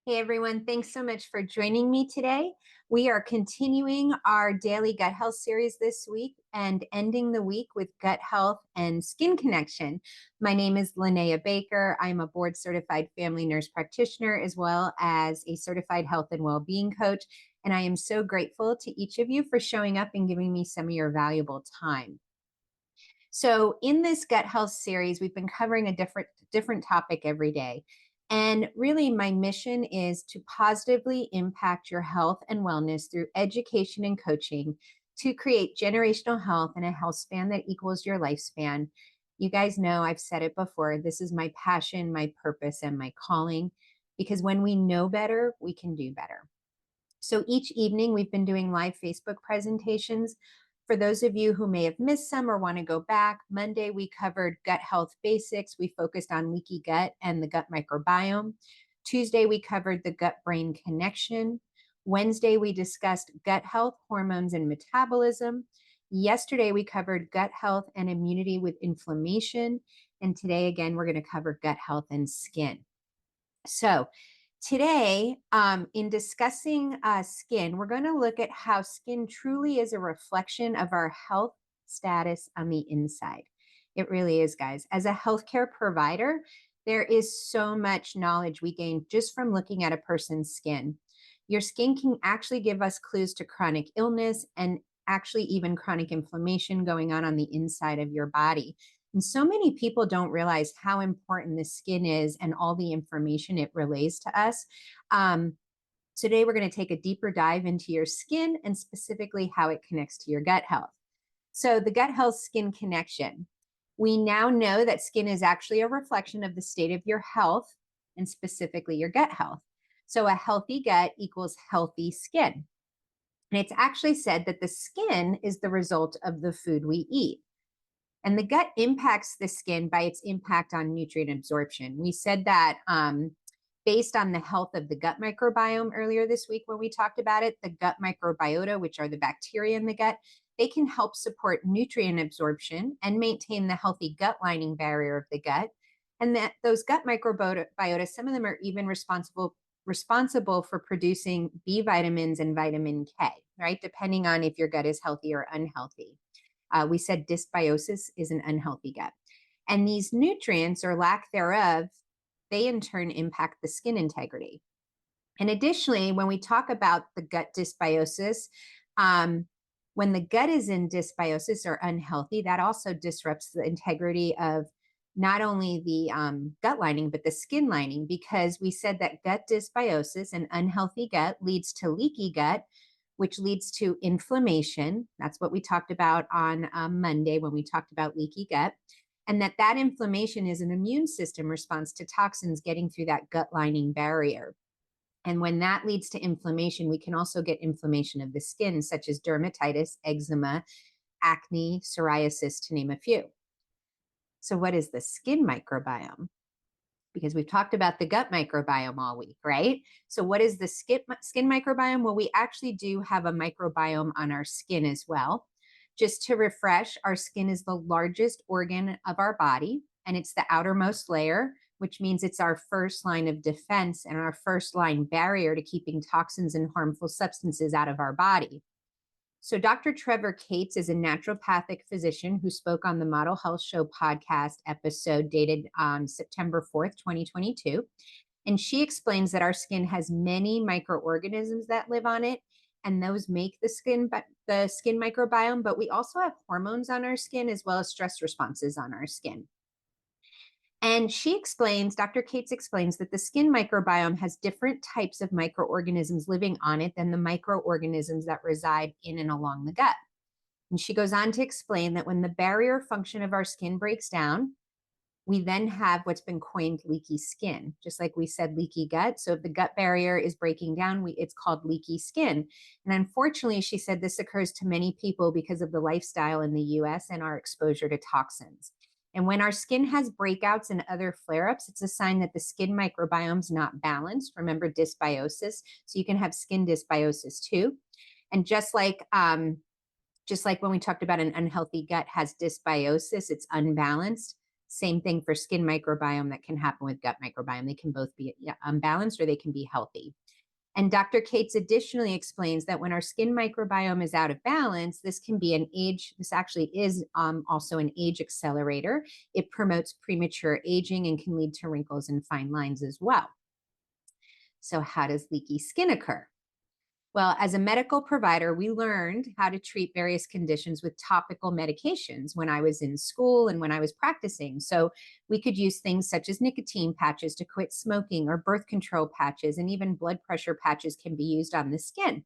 Hey everyone, thanks so much for joining me today. We are continuing our daily gut health series this week and ending the week with gut health and skin connection. My name is Linnea Baker. I'm a board certified family nurse practitioner as well as a certified health and well-being coach. And I am so grateful to each of you for showing up and giving me some of your valuable time. So in this gut health series, we've been covering a different topic every day. And really my mission is to positively impact your health and wellness through education and coaching to create generational health and a health span that equals your lifespan. You guys know I've said it before, this is my passion, my purpose, and my calling, because when we know better, we can do better. So each evening we've been doing live Facebook presentations. For those of you who may have missed some or want to go back, Monday we covered gut health basics. We focused on leaky gut and the gut microbiome. Tuesday we covered the gut-brain connection. Wednesday we discussed gut health, hormones, and metabolism. Yesterday we covered gut health and immunity with inflammation. And today again, we're going to cover gut health and skin. So today, in discussing skin, we're going to look at how skin truly is a reflection of our health status on the inside. It really is, guys. As a healthcare provider, there is so much knowledge we gain just from looking at a person's skin. Your skin can actually give us clues to chronic illness and actually even chronic inflammation going on the inside of your body. And so many people don't realize how important the skin is and all the information it relays to us. Um, Today, we're going to take a deeper dive into your skin and specifically how it connects to your gut health. So, the gut health skin connection. We now know that skin is actually a reflection of the state of your health and specifically your gut health. So, a healthy gut equals healthy skin. And it's actually said that the skin is the result of the food we eat. And the gut impacts the skin by its impact on nutrient absorption. We said that based on the health of the gut microbiome earlier this week when we talked about it, the gut microbiota, which are the bacteria in the gut, they can help support nutrient absorption and maintain the healthy gut lining barrier of the gut. And that those gut microbiota, some of them are even responsible for producing B vitamins and vitamin K, right? Depending on if your gut is healthy or unhealthy. We said dysbiosis is an unhealthy gut. And these nutrients or lack thereof, they in turn impact the skin integrity. And additionally, when we talk about the gut dysbiosis, when the gut is in dysbiosis or unhealthy, that also disrupts the integrity of not only the gut lining, but the skin lining, because we said that gut dysbiosis, an unhealthy gut, leads to leaky gut, which leads to inflammation. That's what we talked about on Monday when we talked about leaky gut. And that inflammation is an immune system response to toxins getting through that gut lining barrier. And when that leads to inflammation, we can also get inflammation of the skin, such as dermatitis, eczema, acne, psoriasis, to name a few. So, what is the skin microbiome? Because we've talked about the gut microbiome all week, right? So, what is the skin microbiome? Well, we actually do have a microbiome on our skin as well. Just to refresh, our skin is the largest organ of our body, and it's the outermost layer, which means it's our first line of defense and our first line barrier to keeping toxins and harmful substances out of our body. So, Dr. Trevor Cates is a naturopathic physician who spoke on the Model Health Show podcast episode dated on September 4th, 2022. And she explains that our skin has many microorganisms that live on it, and those make the skin microbiome, but we also have hormones on our skin as well as stress responses on our skin. And Dr. Cates explains that the skin microbiome has different types of microorganisms living on it than the microorganisms that reside in and along the gut. And she goes on to explain that when the barrier function of our skin breaks down, we then have what's been coined leaky skin, just like we said leaky gut. So if the gut barrier is breaking down, it's called leaky skin. And unfortunately, she said this occurs to many people because of the lifestyle in the US and our exposure to toxins. And when our skin has breakouts and other flare-ups, it's a sign that the skin microbiome is not balanced. Remember dysbiosis. So you can have skin dysbiosis too. And just like when we talked about an unhealthy gut has dysbiosis, it's unbalanced. Same thing for skin microbiome that can happen with gut microbiome. They can both be unbalanced or they can be healthy. And Dr. Cates additionally explains that when our skin microbiome is out of balance, this can be this actually is also an age accelerator. It promotes premature aging and can lead to wrinkles and fine lines as well. So how does leaky skin occur? Well, as a medical provider, we learned how to treat various conditions with topical medications when I was in school and when I was practicing. So we could use things such as nicotine patches to quit smoking or birth control patches, and even blood pressure patches can be used on the skin.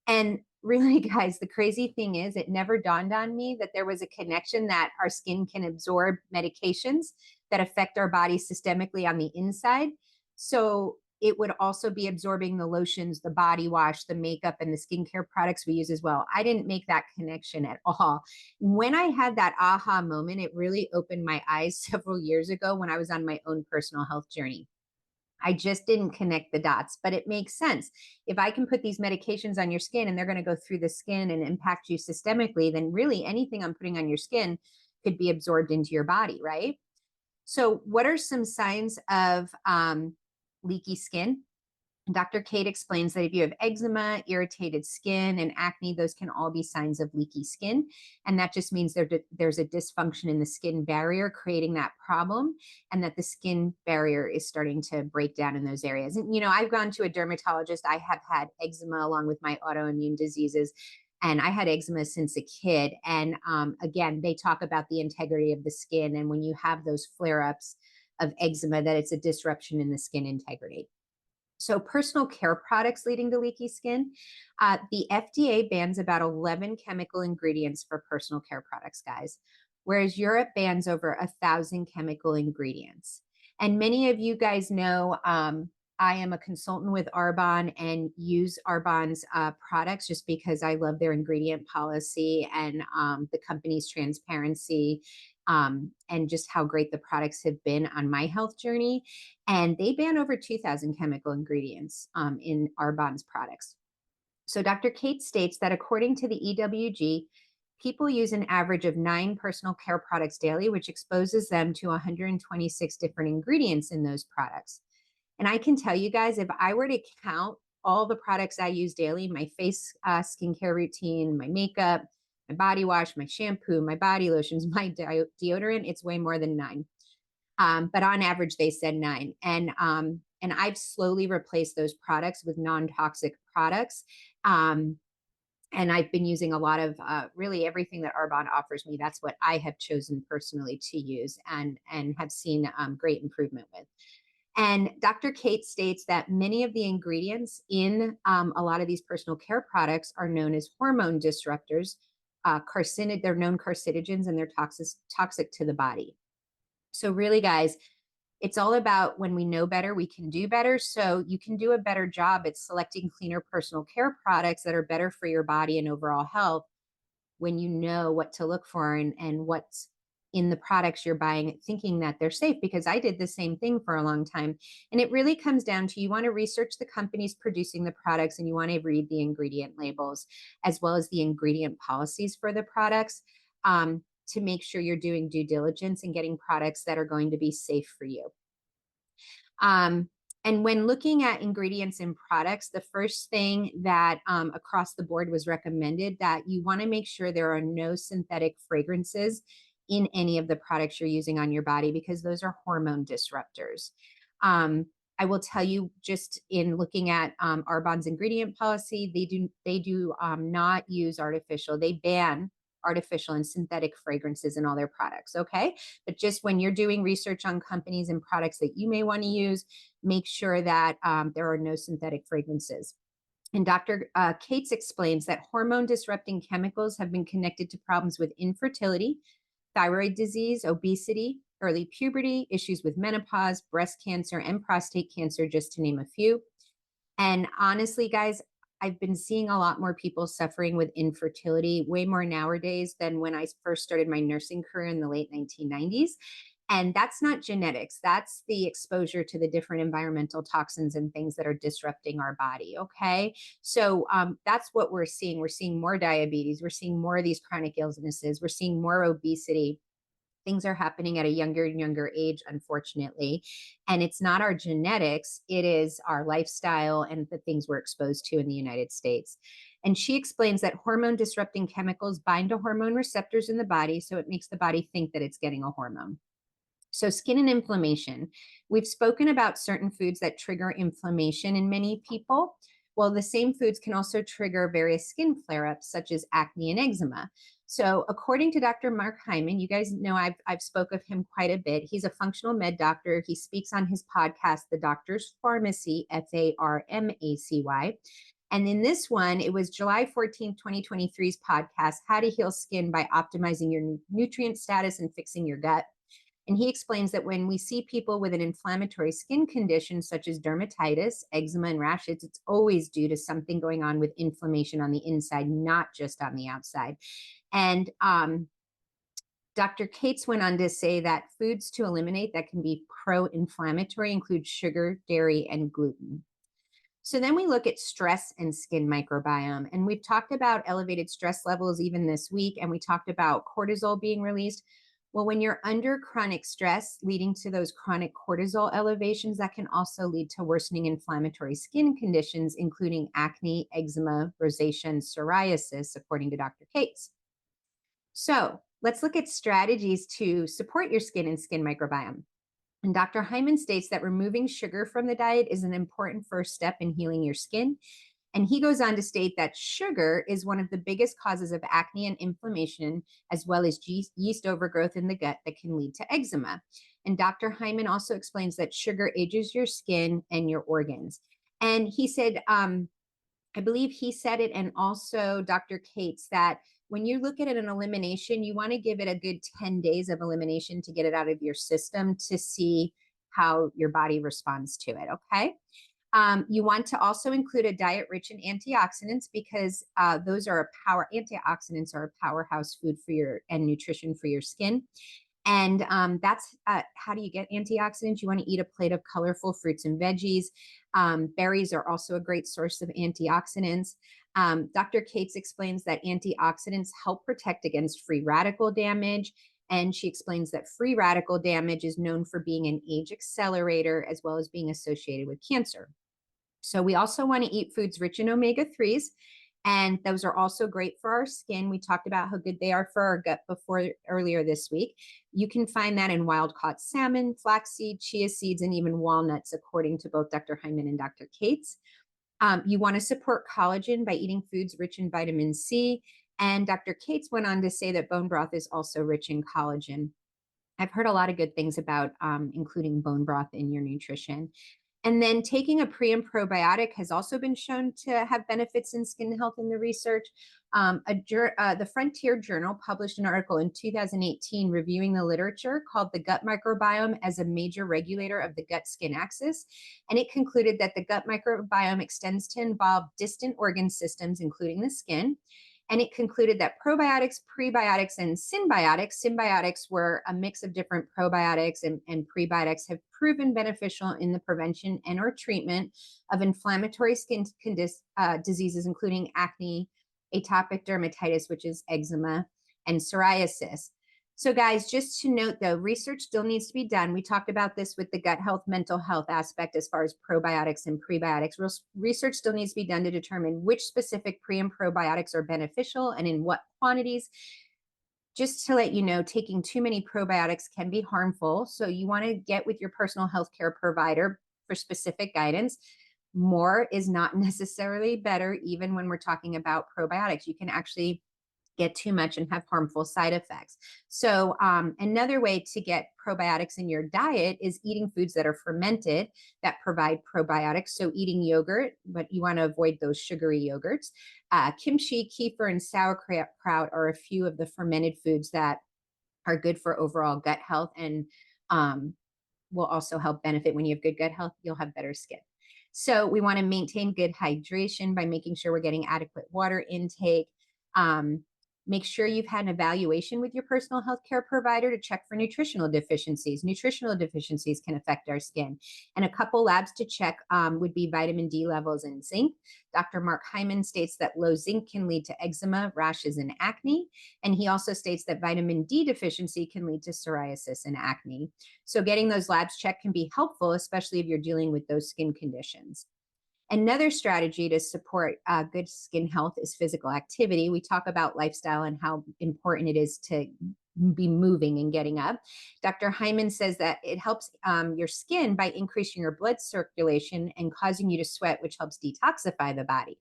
And really, guys, the crazy thing is, it never dawned on me that there was a connection that our skin can absorb medications that affect our body systemically on the inside. So it would also be absorbing the lotions, the body wash, the makeup, and the skincare products we use as well. I didn't make that connection at all. When I had that aha moment, it really opened my eyes several years ago when I was on my own personal health journey. I just didn't connect the dots, but it makes sense. If I can put these medications on your skin and they're going to go through the skin and impact you systemically, then really anything I'm putting on your skin could be absorbed into your body, right? So, what are some signs of leaky skin? Dr. Kate explains that if you have eczema, irritated skin, and acne, those can all be signs of leaky skin. And that just means there's a dysfunction in the skin barrier creating that problem, and that the skin barrier is starting to break down in those areas. And, I've gone to a dermatologist. I have had eczema along with my autoimmune diseases. And I had eczema since a kid. And again, they talk about the integrity of the skin. And when you have those flare ups of eczema, that it's a disruption in the skin integrity. So, personal care products leading to leaky skin. The FDA bans about 11 chemical ingredients for personal care products, guys, whereas Europe bans over 1,000 chemical ingredients. And many of you guys know I am a consultant with Arbonne and use Arbonne's products just because I love their ingredient policy and the company's transparency, and just how great the products have been on my health journey. And they ban over 2,000 chemical ingredients in Arbonne's products. So Dr. Kate states that according to the EWG, people use an average of 9 personal care products daily, which exposes them to 126 different ingredients in those products. And I can tell you guys, if I were to count all the products I use daily, my face skincare routine, my makeup, my body wash, my shampoo, my body lotions, my deodorant, it's way more than 9. But on average, they said 9. And I've slowly replaced those products with non-toxic products. And I've been using a lot of really everything that Arbonne offers me. That's what I have chosen personally to use and have seen great improvement with. And Dr. Kate states that many of the ingredients in a lot of these personal care products are known as hormone disruptors. They're known carcinogens, and they're toxic to the body. So really, guys, it's all about when we know better, we can do better. So you can do a better job at selecting cleaner personal care products that are better for your body and overall health when you know what to look for and what's in the products you're buying, thinking that they're safe. Because I did the same thing for a long time. And it really comes down to, you want to research the companies producing the products, and you want to read the ingredient labels as well as the ingredient policies for the products, to make sure you're doing due diligence and getting products that are going to be safe for you. And when looking at ingredients in products, the first thing that across the board was recommended, that you want to make sure there are no synthetic fragrances in any of the products you're using on your body, because those are hormone disruptors. I will tell you, just in looking at Arbonne's ingredient policy, they do not use artificial. They ban artificial and synthetic fragrances in all their products. Okay. But just when you're doing research on companies and products that you may want to use, make sure that there are no synthetic fragrances. And Dr. Cates explains that hormone disrupting chemicals have been connected to problems with infertility, thyroid disease, obesity, early puberty, issues with menopause, breast cancer, and prostate cancer, just to name a few. And honestly, guys, I've been seeing a lot more people suffering with infertility, way more nowadays than when I first started my nursing career in the late 1990s. And that's not genetics. That's the exposure to the different environmental toxins and things that are disrupting our body. Okay. So that's what we're seeing. We're seeing more diabetes. We're seeing more of these chronic illnesses. We're seeing more obesity. Things are happening at a younger and younger age, unfortunately. And it's not our genetics, it is our lifestyle and the things we're exposed to in the United States. And she explains that hormone disrupting chemicals bind to hormone receptors in the body, so it makes the body think that it's getting a hormone. So, skin and inflammation. We've spoken about certain foods that trigger inflammation in many people. Well, the same foods can also trigger various skin flare ups, such as acne and eczema. So, according to Dr. Mark Hyman, you guys know I've spoke of him quite a bit. He's a functional med doctor. He speaks on his podcast, The Doctor's Pharmacy, Pharmacy. And in this one, it was July 14th, 2023's podcast, How to Heal Skin by Optimizing Your Nutrient Status and Fixing Your Gut. And he explains that when we see people with an inflammatory skin condition, such as dermatitis, eczema, and rashes, it's always due to something going on with inflammation on the inside, not just on the outside. And Dr. Cates went on to say that foods to eliminate that can be pro-inflammatory include sugar, dairy, and gluten. So then we look at stress and skin microbiome. And we've talked about elevated stress levels even this week, and we talked about cortisol being released. Well, when you're under chronic stress, leading to those chronic cortisol elevations, that can also lead to worsening inflammatory skin conditions, including acne, eczema, rosacea, and psoriasis, according to Dr. Cates. So let's look at strategies to support your skin and skin microbiome. And Dr. Hyman states that removing sugar from the diet is an important first step in healing your skin. And he goes on to state that sugar is one of the biggest causes of acne and inflammation, as well as yeast overgrowth in the gut that can lead to eczema. And Dr. Hyman also explains that sugar ages your skin and your organs. And he said, I believe he said it, and also Dr. Cates, that when you look at it an elimination, you want to give it a good 10 days of elimination to get it out of your system to see how your body responds to it. Okay. You want to also include a diet rich in antioxidants, because antioxidants are a powerhouse food for your and nutrition for your skin. And that's how do you get antioxidants? You want to eat a plate of colorful fruits and veggies. Berries are also a great source of antioxidants. Dr. Cates explains that antioxidants help protect against free radical damage. And she explains that free radical damage is known for being an age accelerator, as well as being associated with cancer. So we also want to eat foods rich in omega-3s, and those are also great for our skin. We talked about how good they are for our gut earlier this week. You can find that in wild-caught salmon, flaxseed, chia seeds, and even walnuts, according to both Dr. Hyman and Dr. Cates. You want to support collagen by eating foods rich in vitamin C. And Dr. Cates went on to say that bone broth is also rich in collagen. I've heard a lot of good things about including bone broth in your nutrition. And then taking a pre and probiotic has also been shown to have benefits in skin health in the research. The Frontier Journal published an article in 2018 reviewing the literature called The Gut Microbiome as a Major Regulator of the Gut-Skin Axis. And it concluded that the gut microbiome extends to involve distant organ systems, including the skin. And it concluded that probiotics, prebiotics, and symbiotics were a mix of different probiotics and prebiotics, have proven beneficial in the prevention and or treatment of inflammatory skin diseases, including acne, atopic dermatitis, which is eczema, and psoriasis. So guys, just to note though, research still needs to be done. We talked about this with the gut health, mental health aspect as far as probiotics and prebiotics. Research still needs to be done to determine which specific pre and probiotics are beneficial and in what quantities. Just to let you know, taking too many probiotics can be harmful. So you want to get with your personal healthcare provider for specific guidance. More is not necessarily better, even when we're talking about probiotics. You can actually get too much and have harmful side effects. So another way to get probiotics in your diet is eating foods that are fermented that provide probiotics. So eating yogurt, but you want to avoid those sugary yogurts. Kimchi, kefir, and sauerkraut are a few of the fermented foods that are good for overall gut health, and will also help benefit when you have good gut health, you'll have better skin. So we want to maintain good hydration by making sure we're getting adequate water intake. Make sure you've had an evaluation with your personal health care provider to check for nutritional deficiencies. Nutritional deficiencies can affect our skin. And a couple labs to check would be vitamin D levels and zinc. Dr. Mark Hyman states that low zinc can lead to eczema, rashes, and acne. And he also states that vitamin D deficiency can lead to psoriasis and acne. So getting those labs checked can be helpful, especially if you're dealing with those skin conditions. Another strategy to support good skin health is physical activity. We talk about lifestyle and how important it is to be moving and getting up. Dr. Hyman says that it helps your skin by increasing your blood circulation and causing you to sweat, which helps detoxify the body.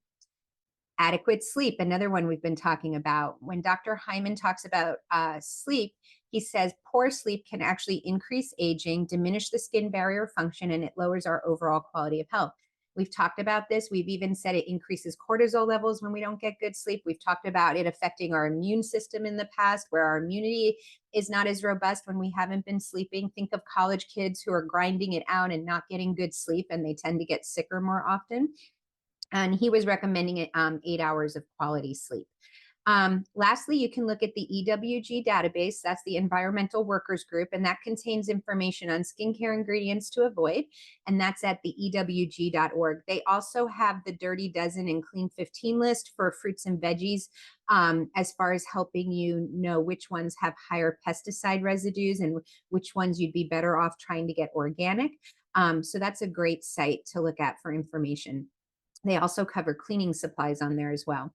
Adequate sleep, another one we've been talking about. When Dr. Hyman talks about sleep, he says poor sleep can actually increase aging, diminish the skin barrier function, and it lowers our overall quality of health. We've talked about this. We've even said it increases cortisol levels when we don't get good sleep. We've talked about it affecting our immune system in the past, where our immunity is not as robust when we haven't been sleeping. Think of college kids who are grinding it out and not getting good sleep, and they tend to get sicker more often. And he was recommending it 8 hours of quality sleep. Lastly, you can look at the EWG database. That's the Environmental Workers Group, and that contains information on skincare ingredients to avoid, and that's at the EWG.org. They also have the Dirty Dozen and Clean 15 list for fruits and veggies, as far as helping you know which ones have higher pesticide residues and which ones you'd be better off trying to get organic. So that's a great site to look at for information. They also cover cleaning supplies on there as well.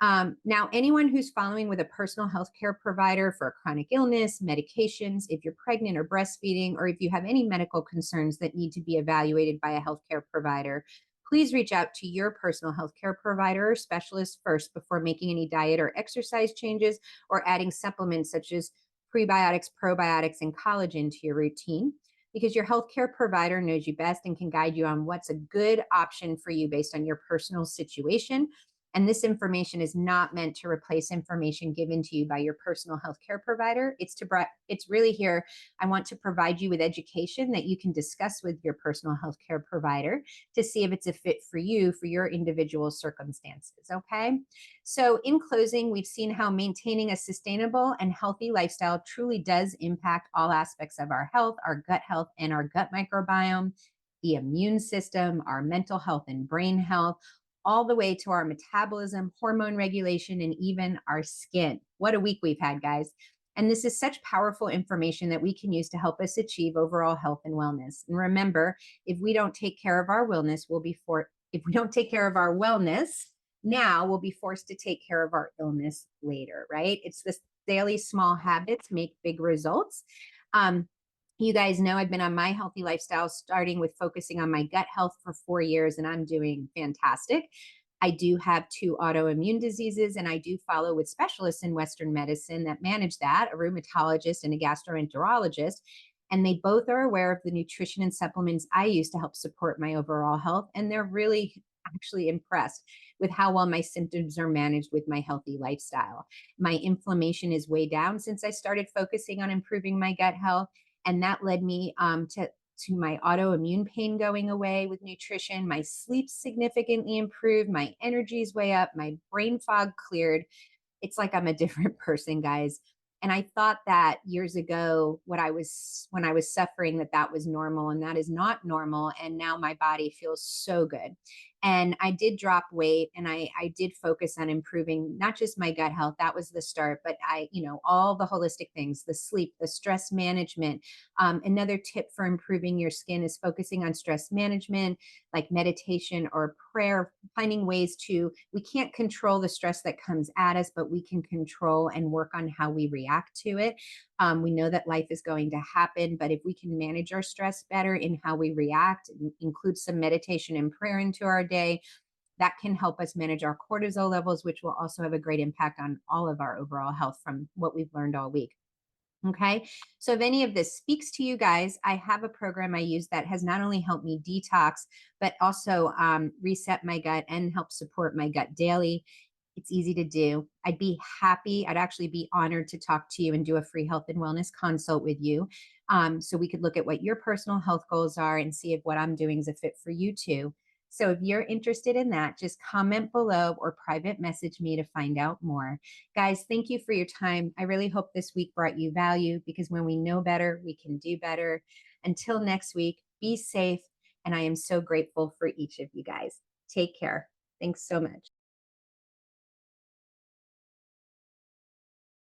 Now, anyone who's following with a personal health care provider for a chronic illness, medications, if you're pregnant or breastfeeding, or if you have any medical concerns that need to be evaluated by a healthcare provider, please reach out to your personal health care provider or specialist first before making any diet or exercise changes or adding supplements such as prebiotics, probiotics, and collagen to your routine, because your healthcare provider knows you best and can guide you on what's a good option for you based on your personal situation. And this information is not meant to replace information given to you by your personal healthcare provider. It's really here. I want to provide you with education that you can discuss with your personal healthcare provider to see if it's a fit for you for your individual circumstances. Okay. So in closing, we've seen how maintaining a sustainable and healthy lifestyle truly does impact all aspects of our health, our gut health, and our gut microbiome, the immune system, our mental health and brain health, all the way to our metabolism, hormone regulation, and even our skin. What a week we've had, guys. And this is such powerful information that we can use to help us achieve overall health and wellness. And remember, if we don't take care of our wellness, if we don't take care of our wellness now, we'll be forced to take care of our illness later, right? It's this daily small habits make big results. You guys know I've been on my healthy lifestyle, starting with focusing on my gut health for 4 years, and I'm doing fantastic. I do have 2 autoimmune diseases, and I do follow with specialists in Western medicine that manage that, a rheumatologist and a gastroenterologist. And they both are aware of the nutrition and supplements I use to help support my overall health. And they're really actually impressed with how well my symptoms are managed with my healthy lifestyle. My inflammation is way down since I started focusing on improving my gut health. And that led me to my autoimmune pain going away with nutrition. My sleep significantly improved. My energy is way up. My brain fog cleared. It's like I'm a different person, guys. And I thought that years ago, when I was suffering, that was normal, and that is not normal. And now my body feels so good. And I did drop weight, and I did focus on improving not just my gut health. That was the start, but all the holistic things, the sleep, the stress management. Another tip for improving your skin is focusing on stress management, like meditation or prayer, finding ways we can't control the stress that comes at us, but we can control and work on how we react to it. We know that life is going to happen, but if we can manage our stress better in how we react, include some meditation and prayer into our day, that can help us manage our cortisol levels, which will also have a great impact on all of our overall health from what we've learned all week. Okay. So if any of this speaks to you guys, I have a program I use that has not only helped me detox, but also reset my gut and help support my gut daily. It's easy to do. I'd actually be honored to talk to you and do a free health and wellness consult with you. So we could look at what your personal health goals are and see if what I'm doing is a fit for you too. So if you're interested in that, just comment below or private message me to find out more. Guys, thank you for your time. I really hope this week brought you value, because when we know better, we can do better. Until next week, be safe. And I am so grateful for each of you guys. Take care. Thanks so much.